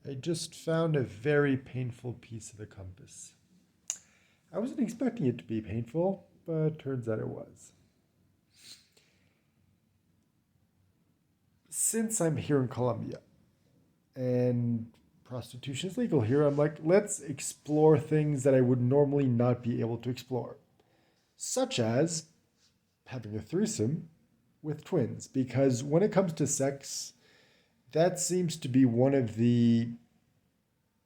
I just found a very painful piece of the compass. I wasn't expecting it to be painful, but turns out it was. Since I'm here in Colombia and prostitution is legal here, I'm like, let's explore things that I would normally not be able to explore, such as having a threesome with twins. Because when it comes to sex, that seems to be one of the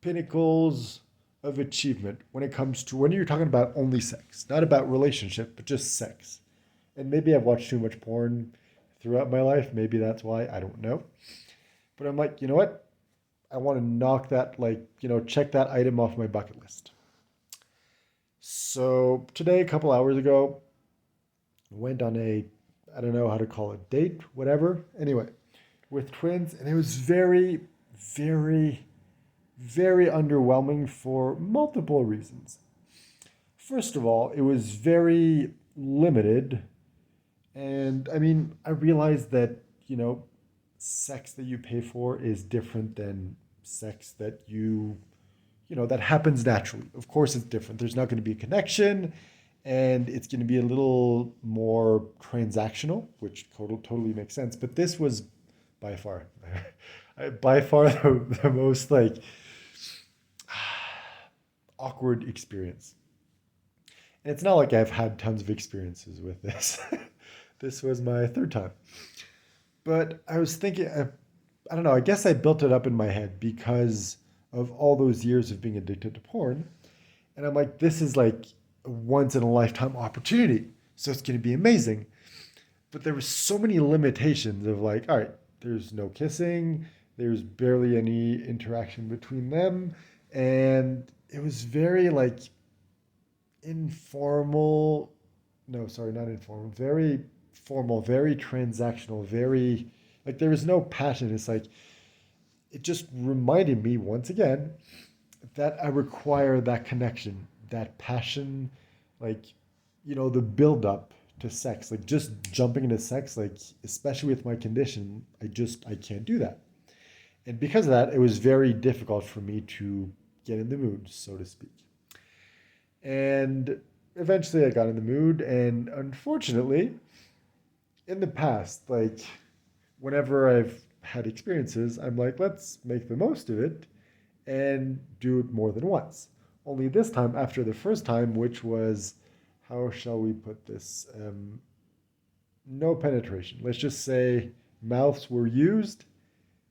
pinnacles of achievement when it comes to when you're talking about only sex, not about relationship, but just sex. And maybe I've watched too much porn throughout my life. Maybe that's why. I don't know. But I'm like, you know what? I want to knock that, check that item off my bucket list. So today, a couple hours ago, went on I don't know how to call it, date, whatever. Anyway, with twins, and it was very, very, very underwhelming for multiple reasons. First of all, it was very limited. And I mean, I realized that, sex that you pay for is different than sex that that happens naturally. Of course, it's different. There's not going to be a connection and it's going to be a little more transactional, which totally makes sense. But this was by far, by far the most awkward experience. And it's not like I've had tons of experiences with this. This was my third time. But I was thinking, I don't know, I guess I built it up in my head because of all those years of being addicted to porn. And I'm like, this is like a once in a lifetime opportunity. So it's going to be amazing. But there were so many limitations of like, all right, there's no kissing, there's barely any interaction between them. And it was very like informal. No, sorry, not informal. Very formal, very transactional, very like there was no passion. It's like it just reminded me once again that I require that connection, that passion, like the build up to sex. Like just jumping into sex, like especially with my condition, I can't do that. And because of that, it was very difficult for me to get in the mood, so to speak. And eventually I got in the mood, and unfortunately, in the past, like whenever I've had experiences, I'm like, let's make the most of it and do it more than once. Only this time, after the first time, which was, how shall we put this? No penetration. Let's just say mouths were used,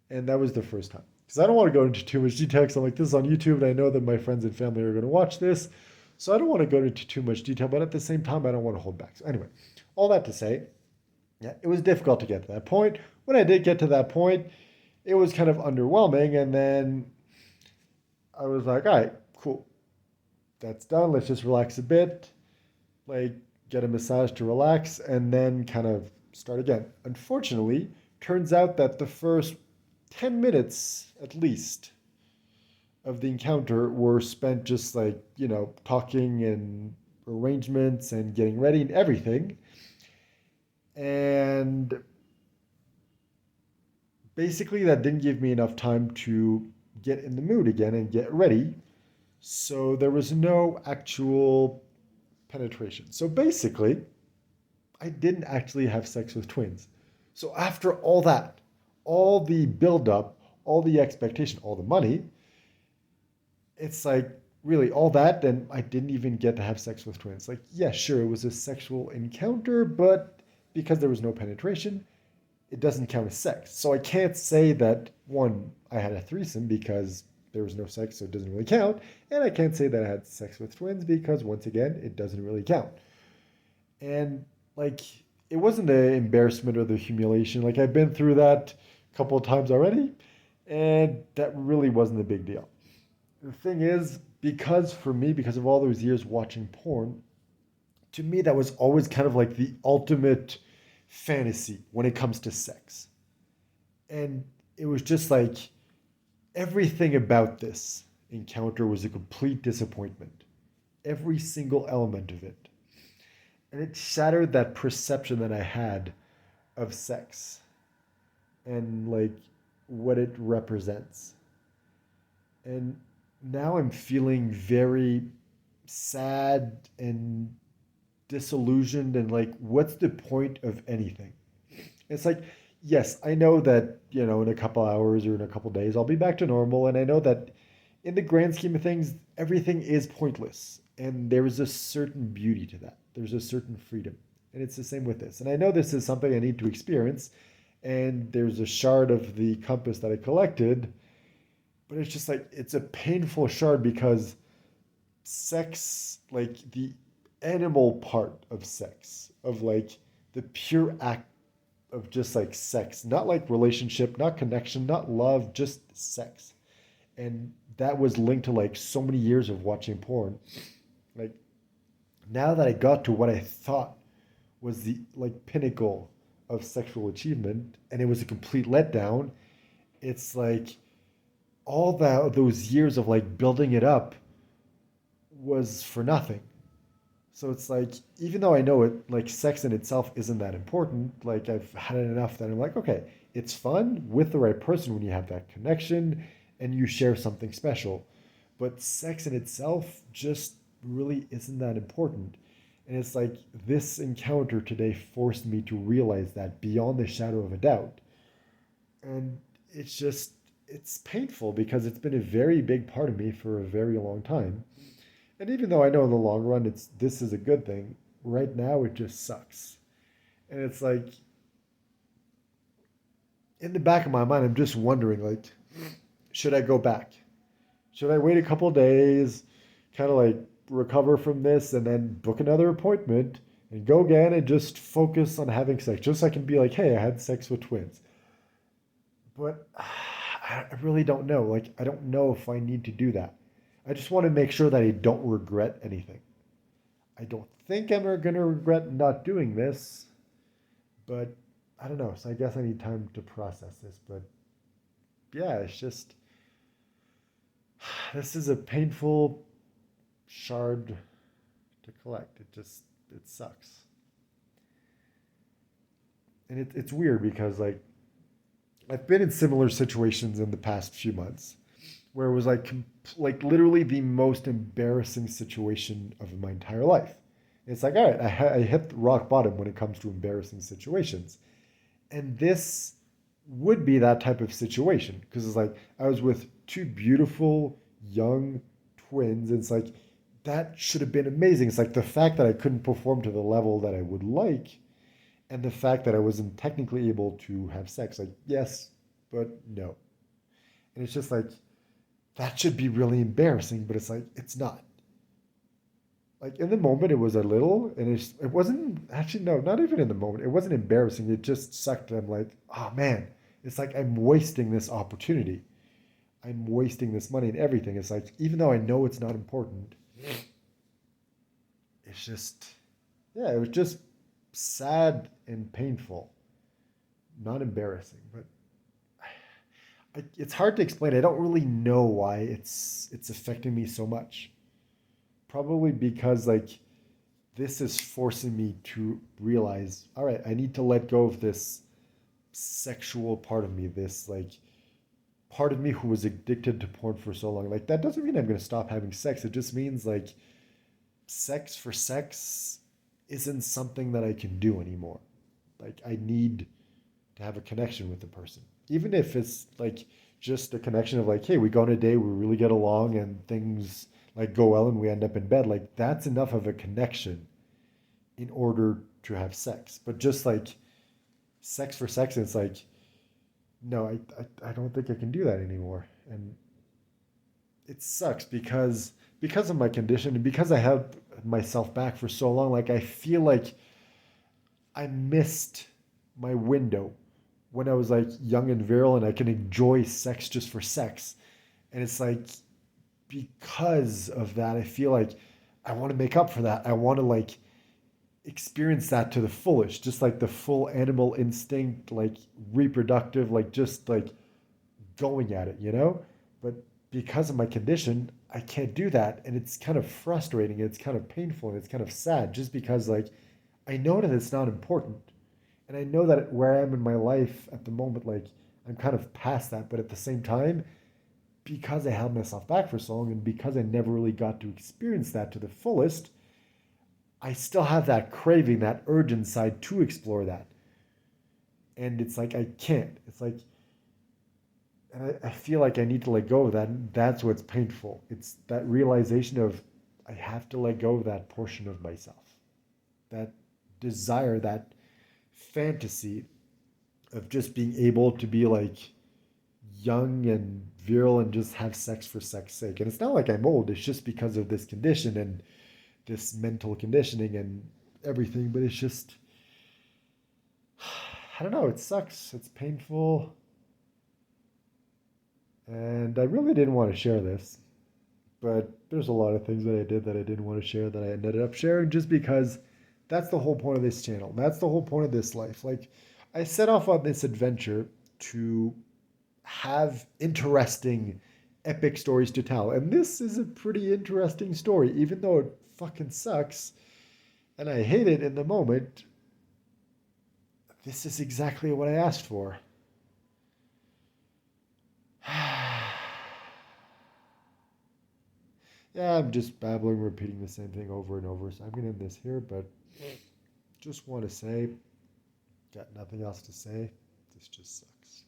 and that was the first time. Because I don't want to go into too much detail, because I'm like, this is on YouTube, and I know that my friends and family are going to watch this. So I don't want to go into too much detail, but at the same time, I don't want to hold back. So anyway, all that to say, yeah, it was difficult to get to that point. When I did get to that point, it was kind of underwhelming. And then I was like, all right, cool. That's done. Let's just relax a bit, like get a massage to relax, and then kind of start again. Unfortunately, turns out that the first 10 minutes at least of the encounter were spent just like, talking and arrangements and getting ready and everything. And basically, that didn't give me enough time to get in the mood again and get ready. So there was no actual penetration. So basically, I didn't actually have sex with twins. So after all that, all the build up, all the expectation, all the money, it's like really all that, and I didn't even get to have sex with twins. Like, yeah, sure, it was a sexual encounter, but because there was no penetration, it doesn't count as sex. So I can't say that one, I had a threesome because there was no sex, so it doesn't really count. And I can't say that I had sex with twins because once again, it doesn't really count. And like it wasn't the embarrassment or the humiliation. Like I've been through that a couple of times already, and that really wasn't a big deal. The thing is, because for me, because of all those years watching porn, to me that was always kind of like the ultimate fantasy when it comes to sex. And it was just like everything about this encounter was a complete disappointment. Every single element of it. And it shattered that perception that I had of sex and like what it represents. And now I'm feeling very sad and disillusioned and like, what's the point of anything? It's like, yes, I know that, in a couple hours or in a couple days, I'll be back to normal. And I know that in the grand scheme of things, everything is pointless. And there is a certain beauty to that. There's a certain freedom. And it's the same with this. And I know this is something I need to experience. And there's a shard of the compass that I collected. But it's just like, it's a painful shard because sex, like the animal part of sex, of like the pure act of just like sex, not like relationship, not connection, not love, just sex. And that was linked to like so many years of watching porn. Like now that I got to what I thought was the like pinnacle of sexual achievement and it was a complete letdown, it's like all that those years of like building it up was for nothing. So it's like, even though I know it, like sex in itself isn't that important, like I've had it enough that I'm like, okay, it's fun with the right person when you have that connection and you share something special. But sex in itself just really isn't that important. And it's like this encounter today forced me to realize that beyond the shadow of a doubt. And it's just, it's painful because it's been a very big part of me for a very long time. And even though I know in the long run it's this is a good thing, right now it just sucks. And it's like in the back of my mind, I'm just wondering like, should I go back? Should I wait a couple days, kind of like recover from this, and then book another appointment and go again and just focus on having sex, just so I can be like, hey, I had sex with twins. But I really don't know. Like, I don't know if I need to do that. I just want to make sure that I don't regret anything. I don't think I'm going to regret not doing this, but I don't know. So I guess I need time to process this. But yeah, it's just, this is a painful shard to collect. It sucks. And it's weird because, like, I've been in similar situations in the past few months where it was like literally the most embarrassing situation of my entire life. It's like, all right, I hit rock bottom when it comes to embarrassing situations. And this would be that type of situation because it's like I was with two beautiful young twins. And it's like that should have been amazing. It's like the fact that I couldn't perform to the level that I would like, and the fact that I wasn't technically able to have sex. Like, yes, but no. And it's just like that should be really embarrassing, but it's like it's not. Like in the moment, it was a little, and it wasn't actually no, not even in the moment. It wasn't embarrassing. It just sucked. I'm like, oh man, it's like I'm wasting this opportunity. I'm wasting this money and everything. It's like even though I know it's not important, it's just yeah, it was just sad and painful, not embarrassing, but it's hard to explain. I don't really know why it's affecting me so much. Probably because like this is forcing me to realize, all right, I need to let go of this sexual part of me, this like part of me who was addicted to porn for so long. Like that doesn't mean I'm going to stop having sex. It just means like sex for sex isn't something that I can do anymore. Like I need to have a connection with the person. Even if it's like just a connection of like, hey, we go on a date, we really get along and things like go well and we end up in bed, like that's enough of a connection in order to have sex. But just like sex for sex, it's like, no, I don't think I can do that anymore. And it sucks because of my condition and because I held myself back for so long, like I feel like I missed my window when I was like young and virile and I can enjoy sex just for sex. And it's like because of that, I feel like I want to make up for that. I want to like experience that to the fullest, just like the full animal instinct, like reproductive, like just like going at it, you know? But because of my condition, I can't do that. And it's kind of frustrating. It's kind of painful and it's kind of sad just because like I know that it's not important. And I know that where I am in my life at the moment, like I'm kind of past that. But at the same time, because I held myself back for so long and because I never really got to experience that to the fullest, I still have that craving, that urge inside to explore that. And it's like I can't. It's like, and I feel like I need to let go of that. And that's what's painful. It's that realization of I have to let go of that portion of myself, that desire, that fantasy of just being able to be like young and virile and just have sex for sex sake. And it's not like I'm old, it's just because of this condition and this mental conditioning and everything. But it's just, I don't know, it sucks. It's painful. And I really didn't want to share this, but there's a lot of things that I did that I didn't want to share that I ended up sharing just because that's the whole point of this channel. That's the whole point of this life. Like, I set off on this adventure to have interesting, epic stories to tell. And this is a pretty interesting story, even though it fucking sucks and I hate it in the moment. This is exactly what I asked for. Yeah, I'm just babbling, repeating the same thing over and over. So I'm going to end this here, but just want to say, got nothing else to say. This just sucks.